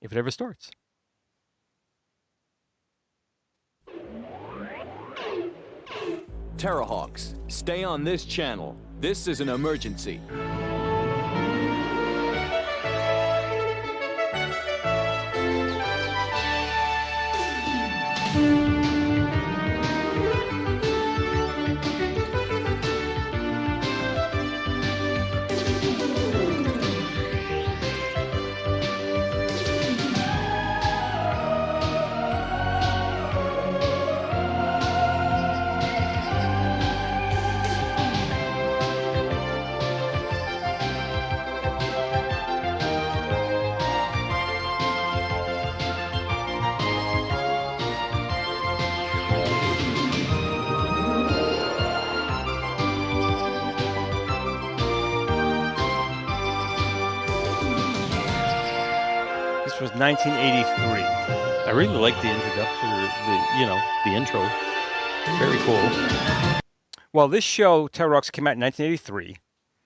If it ever starts. Terrahawks, stay on this channel. This is an emergency. This was 1983. I really like the introduction, the intro. Very cool. Well, this show, Terrahawks, came out in 1983,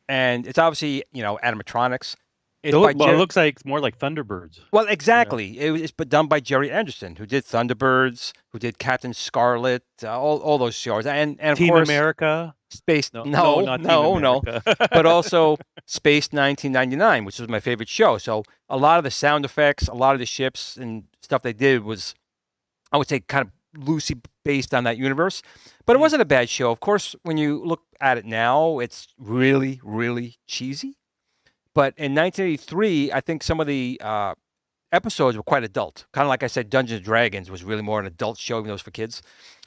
and it's obviously, animatronics. It looks like more like Thunderbirds. Well, exactly. It's done by Jerry Anderson, who did Thunderbirds, who did Captain Scarlet, all those shows, and of Team course, America. Space. No, No, not Team America. but also Space 1999, which was my favorite show. So a lot of the sound effects, a lot of the ships and stuff they did was, I would say, kind of loosely based on that universe. But it wasn't a bad show. Of course, when you look at it now, it's really, really cheesy. But in 1983, I think some of the episodes were quite adult. Kind of like I said, Dungeons & Dragons was really more an adult show, even though it was for kids.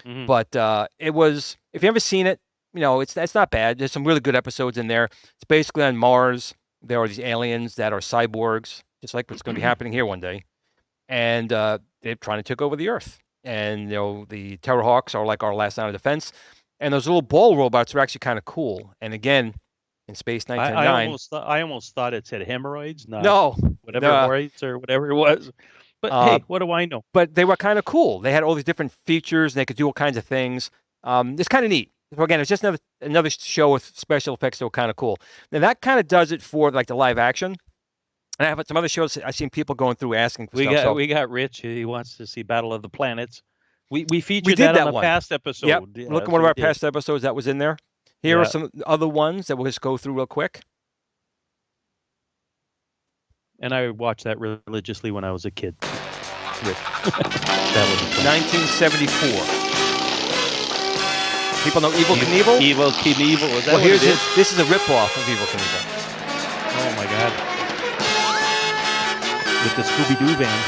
Mm-hmm. But it was, if you've ever seen it, it's not bad. There's some really good episodes in there. It's basically on Mars. There are these aliens that are cyborgs, just like what's going to be happening here one day. And they're trying to take over the Earth. And, the Terrahawks are like our last line of defense. And those little ball robots are actually kind of cool. And again, in Space 1999. I almost thought it said hemorrhoids. Whatever hemorrhoids or whatever it was. But hey, what do I know? But they were kind of cool. They had all these different features, and they could do all kinds of things. It's kind of neat. So again, it's just another show with special effects that were kind of cool. Now that kind of does it for like the live action. And I have some other shows I've seen people going through asking for stuff. We got Rich. He wants to see Battle of the Planets. We featured that on the past episode. Yep. Look at one of our past episodes that was in there. Here are some other ones that we'll just go through real quick. And I watched that religiously when I was a kid. Rich. That was 1974. People know Evel Knievel? Evel Knievel. Is that what here's it is? This is a ripoff of Evel Knievel. Oh my God. With the Scooby-Doo band.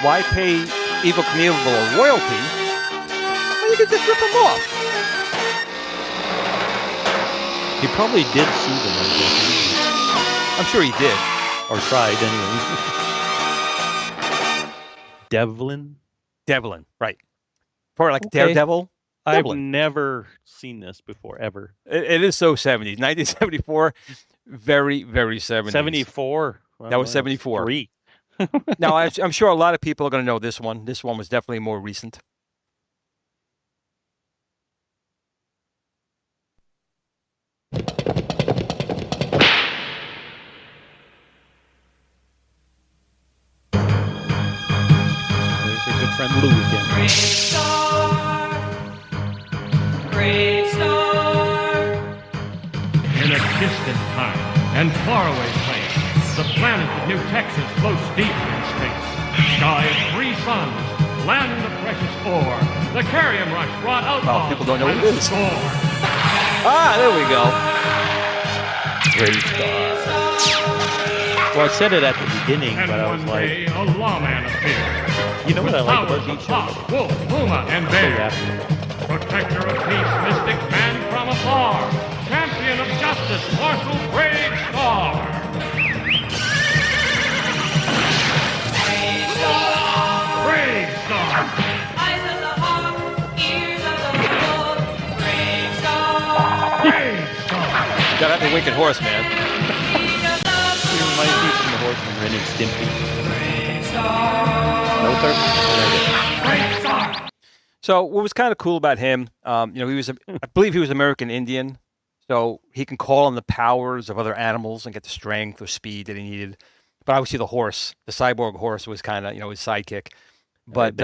why pay Evel Knievel a royalty? Well, you could just rip him off. He probably did sue them, I'm guessing. I'm sure he did. Or tried, anyway. Devlin, right. For like Daredevil. I've never seen this before, ever. It is so 70s. 1974, very, very 70s. 74. Well, that was 74. 3. Now, I'm sure a lot of people are going to know this one. This one was definitely more recent. There's your good friend Lou again. Great star. In a distant time and faraway place, the planet of New Texas floats deep in space. Sky of 3 suns, land of precious ore. The Carrium Rush brought outlaws. People don't know what it is. There we go. Great star. Well, I said it at the beginning, but I was like, a lawman appeared. You know what I like about these shows? Wolf, Puma, and Bear. Protector of peace, mystic man from afar. Champion of justice, martial brave star. Brave star. Eyes of the hawk, ears of the bull. Brave star. Brave star. Gotta have the wicked horse, man. He reminds me from the horse from Ren and Stimpy. No, sir? So what was kind of cool about him, I believe he was American Indian, so he can call on the powers of other animals and get the strength or speed that he needed. But obviously the horse, the cyborg horse, was kind of, his sidekick. But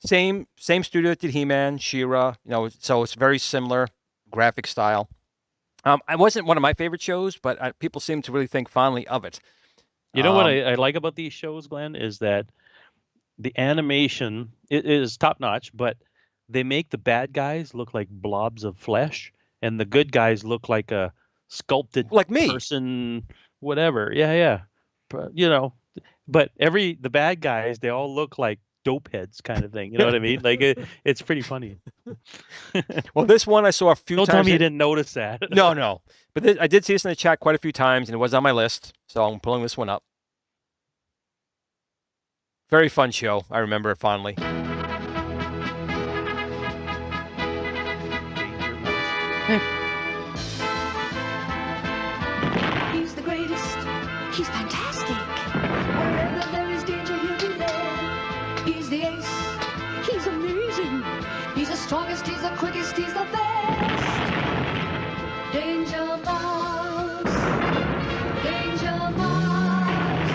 same studio that did He-Man, She-Ra, so it's very similar graphic style. It wasn't one of my favorite shows, but people seem to really think fondly of it. You know what I like about these shows, Glenn, is that the animation is top notch, but they make the bad guys look like blobs of flesh, and the good guys look like a sculpted person, whatever. Yeah. But, but the bad guys, they all look like dope heads kind of thing. You know what I mean? Like it's pretty funny. Well, this one I saw a few times. Don't tell me you didn't notice that. No. But I did see this in the chat quite a few times, and it was on my list, so I'm pulling this one up. Very fun show. I remember it fondly. He's the greatest. He's fantastic. Wherever there is danger, he'll be there. He's the ace. He's amazing. He's the strongest. He's the quickest. He's the best. Danger Mouse. Danger Mouse.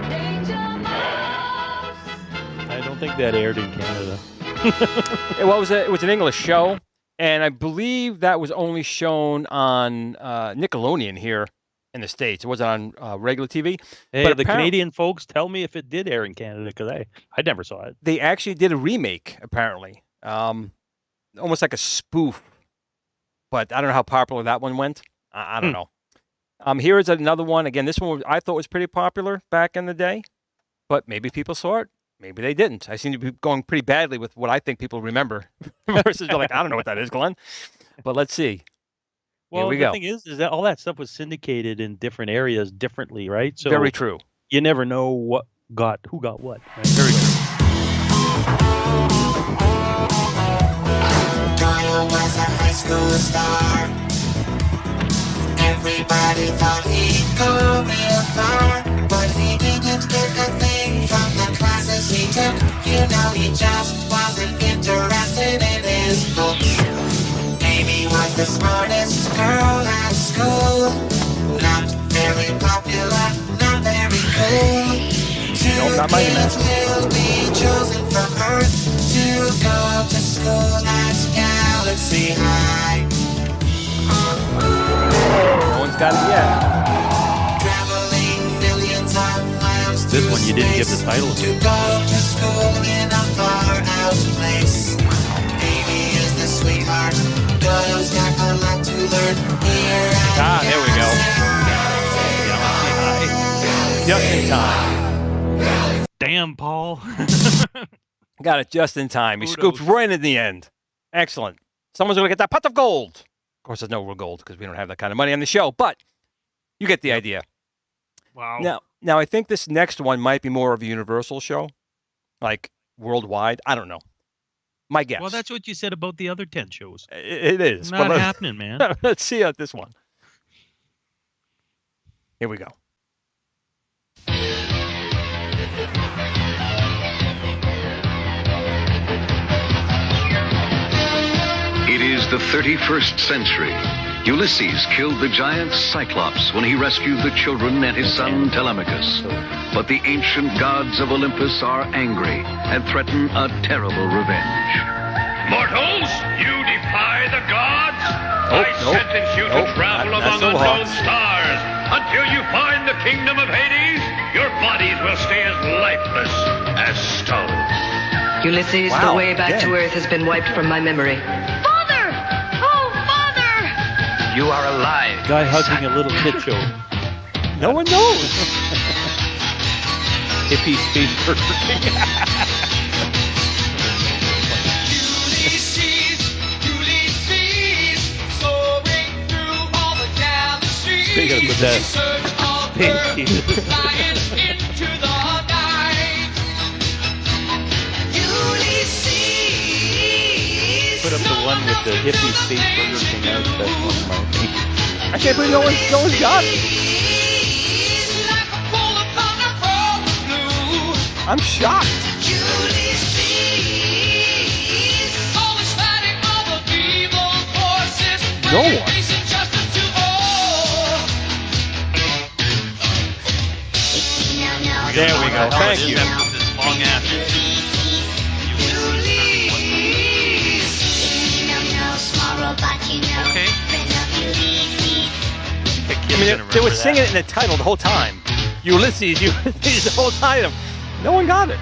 Danger Mouse. I don't think that aired in Canada. It was an English show, and I believe that was only shown on Nickelodeon here in the States. It wasn't on regular TV. Hey, but the Canadian folks, tell me if it did air in Canada, because I never saw it. They actually did a remake, apparently. Almost like a spoof. But I don't know how popular that one went. I don't know. Here is another one. Again, this one I thought was pretty popular back in the day. But maybe people saw it. Maybe they didn't. I seem to be going pretty badly with what I think people remember versus they're like, I don't know what that is, Glenn. But let's see. Well, Here we the go. thing is that all that stuff was syndicated in different areas differently, right? So Very true. You never know who got what. Right? Very true. Doyle was a high school star. Everybody thought he'd go real far, but he didn't get a thing from the classes he took. You know, he just wasn't interested in his books. Amy was the smartest girl at school. Not very popular, not very cool. Two kids will be chosen from Earth to go to school at Galaxy High. No one's got it yet. Traveling millions of miles. This one you didn't give the title to go to school in a far out place. Amy is the sweetheart. Doyle's got a lot to learn here. There we go. Just in time. Damn, Paul. Got it just in time. He Kudos. scooped right in the end. Excellent. Someone's going to get that pot of gold. Of course, there's no real gold because we don't have that kind of money on the show, but you get the idea. Wow. Now, I think this next one might be more of a universal show, like worldwide. I don't know. My guess. Well, that's what you said about the other 10 shows. It is. Not but happening, man. Let's see this one. Here we go. It is the 31st century. Ulysses killed the giant Cyclops when he rescued the children and his son Telemachus. But the ancient gods of Olympus are angry and threaten a terrible revenge. Mortals, you defy the gods? I sentence you to travel among unknown stars until you find the kingdom of Hades. Your bodies will stay as lifeless as stone. Ulysses, the way back to Earth has been wiped from my memory. Father! Oh, Father! You are alive. Guy hugging a little kid show. No one knows. Hippie space burger. You gotta put that. Put up the one with the hippie space burger thing out. That's one of my I can't believe no one's got it. I'm shocked. No one. There we go. Thank you. Okay. I mean, they were singing it in the title the whole time. Ulysses, Ulysses, the whole time. No one got it.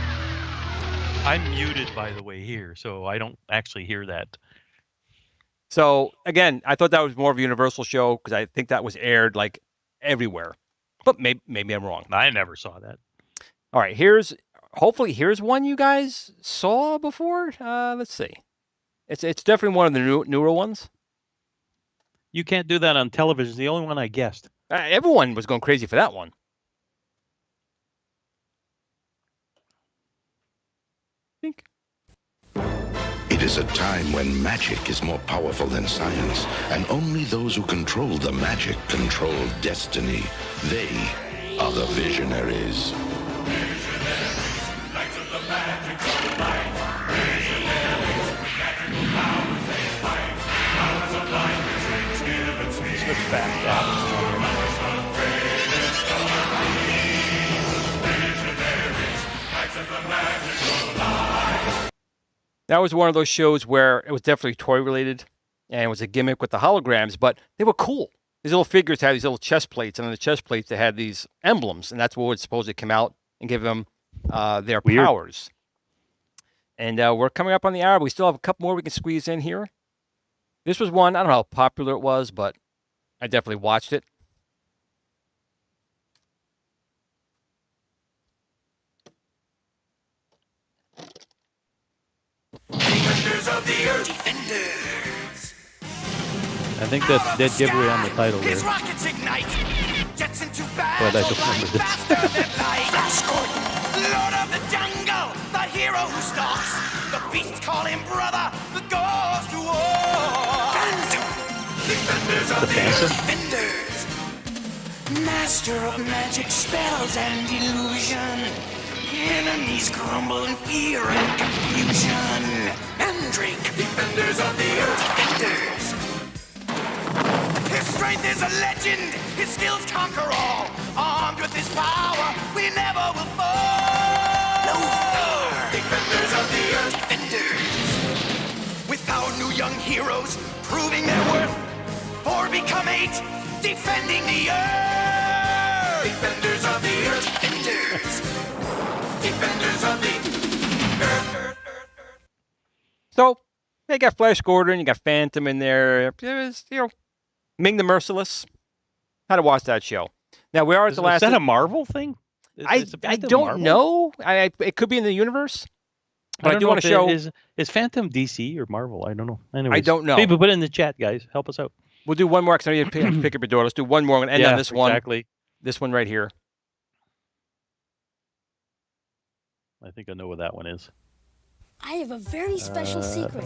I'm muted, by the way, here, so I don't actually hear that. So, again, I thought that was more of a universal show because I think that was aired, like, everywhere. But maybe I'm wrong. I never saw that. All right, hopefully here's one you guys saw before. Let's see. It's definitely one of the newer ones. You can't do that on television. It's the only one I guessed. Everyone was going crazy for that one. Think. It is a time when magic is more powerful than science, and only those who control the magic control destiny. They are the visionaries. That was one of those shows where it was definitely toy related and it was a gimmick with the holograms, but they were cool. These little figures had these little chest plates, and on the chest plates they had these emblems, and that's what would supposedly come out and give them their powers. And we're coming up on the hour. We still have a couple more we can squeeze in here. This was one, I don't know how popular it was, but I definitely watched it. Defenders of the Earth. Defenders. I think that's dead giveaway on the title there. His rockets ignite. Jets into battle. But I just remembered this. Flash Gordon, Lord of the jungle, the hero who stalks. The beasts call him brother, the goes to war. Defenders of the Earth. Defenders. Master of magic spells and illusion. Enemies crumble in fear and confusion. Mandrake. Defenders of the Earth. Defenders. His strength is a legend. His skills conquer all. Armed with his power, we never will fall. No fear. Defenders of the Earth. Defenders. With our new young heroes proving their worth. 4 become 8. Defending the Earth. Defenders of the Earth. Defenders. Defenders of the Earth. So they got Flash Gordon, you got Phantom in there. It was, Ming the Merciless. How to watch that show. Now we are at the last. Is that a Marvel thing? Is the I Phantom don't Marvel? know. It could be in the universe. But I do know want if to show. Is Phantom DC or Marvel? I don't know. Anyways, I don't know. People put it in the chat, guys. Help us out. We'll do one more because I need to pick up your door. Let's do one more. I'm going to end on this one. Exactly. This one right here. I think I know what that one is. I have a very special secret.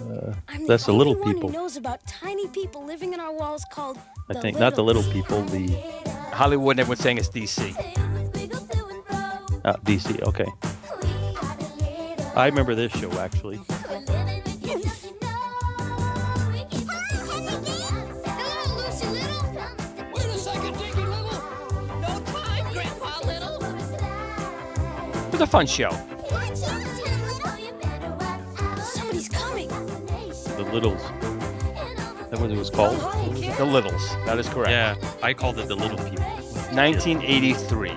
I'm That's the only little one people. who knows about tiny people living in our walls called I think not the little people. The Hollywood. Everyone's saying it's DC. DC. Okay. I remember this show actually. It was a fun show. Somebody's coming. The Littles. That what it was called? The Littles. That is correct. Yeah, I called it the Little People. 1983.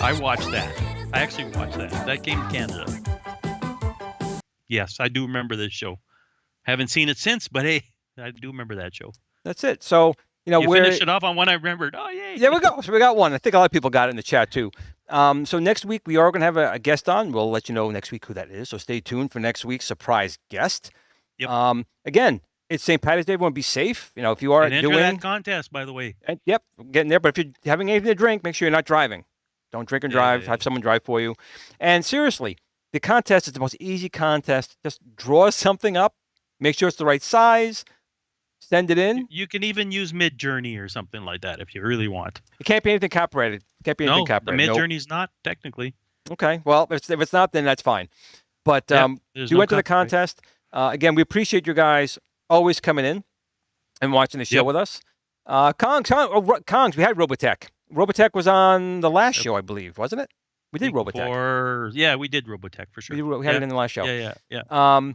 I watched that. I actually watched that. That came to Canada. Yes, I do remember this show. Haven't seen it since, but hey, I do remember that show. That's it. So, You finished it off on one I remembered. Oh, yay. There we go. So we got one. I think a lot of people got it in the chat too. So next week we are going to have a guest on. We'll let you know next week who that is. So stay tuned for next week's surprise guest. Yep. Again, it's St. Patty's Day. Everyone be safe. If you are And enter that contest, by the way. Yep, getting there. But if you're having anything to drink, make sure you're not driving. Don't drink and drive. Have someone drive for you. And seriously, the contest is the most easy contest. Just draw something up. Make sure it's the right size. Send it in. You can even use Mid-Journey or something like that if you really want. It can't be anything copyrighted. Can't be anything No, the copyrighted. Mid-Journey's not technically. Okay. Well, if it's not, then that's fine. But there's do no enter the copyright. contest. Again, we appreciate you guys always coming in and watching the show with us. Kongs, we had Robotech. Robotech was on the last show, I believe, wasn't it? We did Robotech. Yeah, we did Robotech for sure. We had it in the last show. Yeah.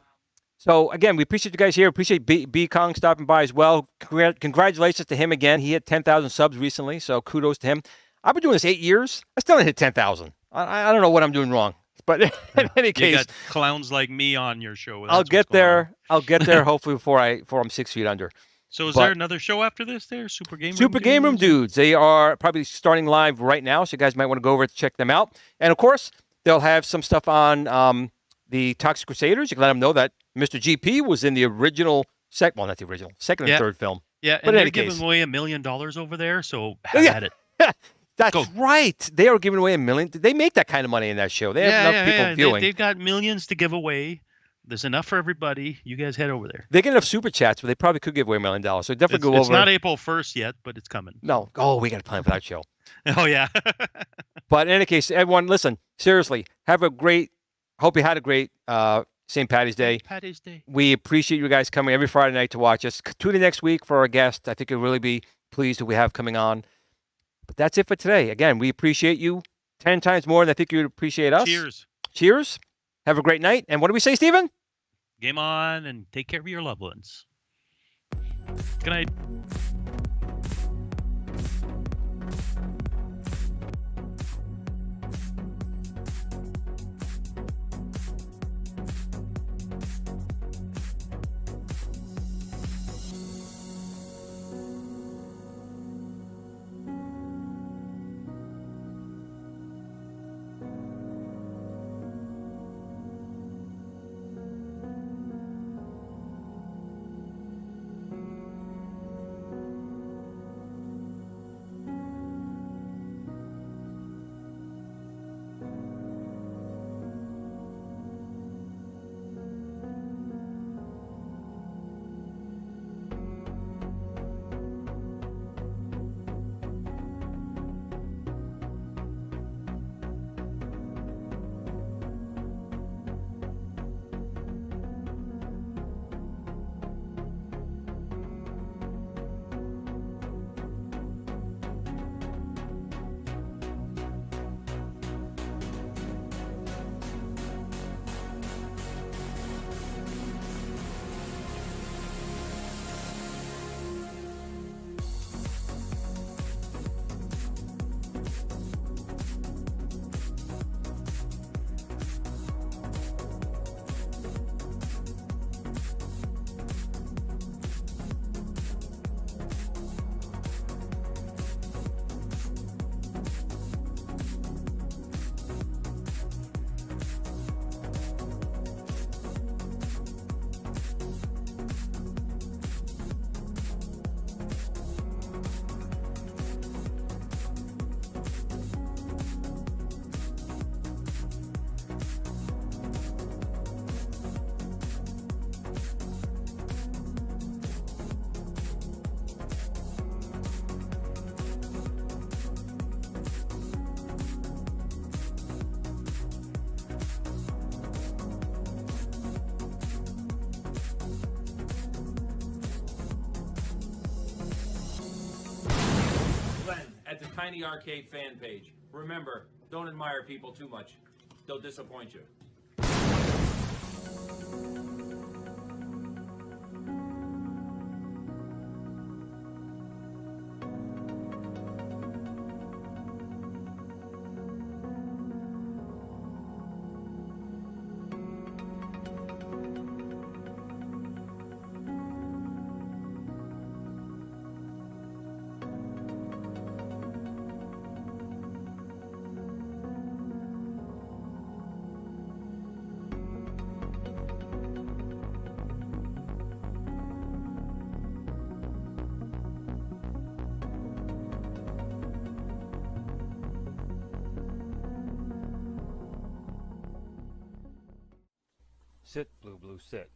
So again, we appreciate you guys here. Appreciate B Kong stopping by as well. Congratulations to him again. He hit 10,000 subs recently, so kudos to him. I've been doing this 8 years. I still didn't hit 10,000. I don't know what I'm doing wrong, but in any You case, got clowns like me on your show. I'll get there. I'll get there hopefully before I'm 6 feet under. So is there another show after this there? Super Game Room Dudes. They are probably starting live right now, so you guys might want to go over to check them out. And of course, they'll have some stuff on the Toxic Crusaders. You can let them know that Mr. GP was in the original not the original, second and third film. Yeah, but and in they're any case, giving away $1 million over there, so have at it. That's right. They are giving away $1 million. They make that kind of money in that show. They have enough people viewing. They've got millions to give away. There's enough for everybody. You guys head over there. They get enough super chats, but they probably could give away $1 million. So definitely go over. It's not April 1st yet, but it's coming. No. Oh, we got to plan for that show. Oh, yeah. But in any case, everyone, listen, seriously, hope you had a great St. Patty's Day. Patty's Day. We appreciate you guys coming every Friday night to watch us. Tune in next week for our guest. I think you'll really be pleased who we have coming on. But that's it for today. Again, we appreciate you 10 times more than I think you would appreciate us. Cheers. Cheers. Have a great night. And what do we say, Steven? Game on and take care of your loved ones. Good night. at the Tiny Arcade fan page. Remember, don't admire people too much. They'll disappoint you. Sit, Blue Blue, sit.